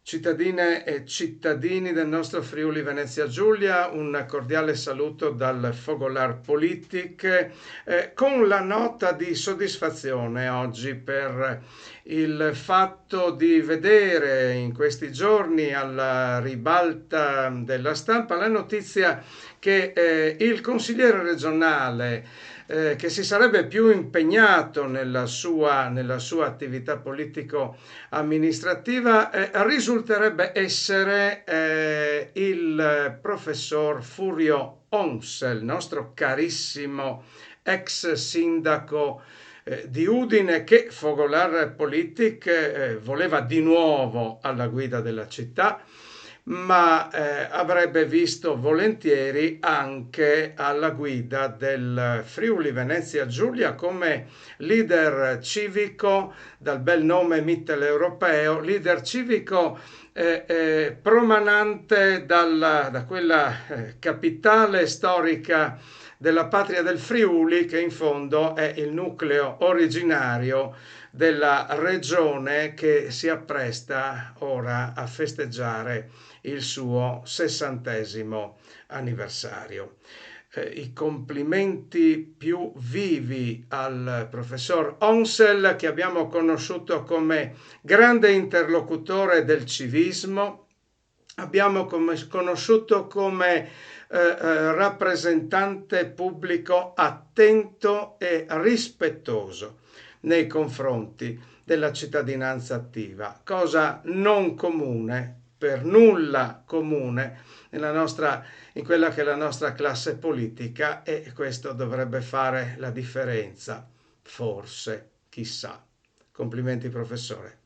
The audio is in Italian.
Cittadine e cittadini del nostro Friuli Venezia Giulia, un cordiale saluto dal Fogolar Politic, con la nota di soddisfazione oggi per il fatto di vedere in questi giorni alla ribalta della stampa la notizia che il consigliere regionale che si sarebbe più impegnato nella sua attività politico-amministrativa, risulterebbe essere il professor Furio Onsel, nostro carissimo ex sindaco di Udine, che Fogolar Politic voleva di nuovo alla guida della città, ma avrebbe visto volentieri anche alla guida del Friuli Venezia Giulia come leader civico dal bel nome mitteleuropeo, leader civico promanante da quella capitale storica della patria del Friuli, che in fondo è il nucleo originario della regione che si appresta ora a festeggiare il suo 60° anniversario. I complimenti più vivi al professor Onsel, che abbiamo conosciuto come grande interlocutore del civismo, abbiamo conosciuto come rappresentante pubblico attento e rispettoso nei confronti della cittadinanza attiva, cosa non comune, per nulla comune in quella che è la nostra classe politica, e questo dovrebbe fare la differenza, forse, chissà. Complimenti professore.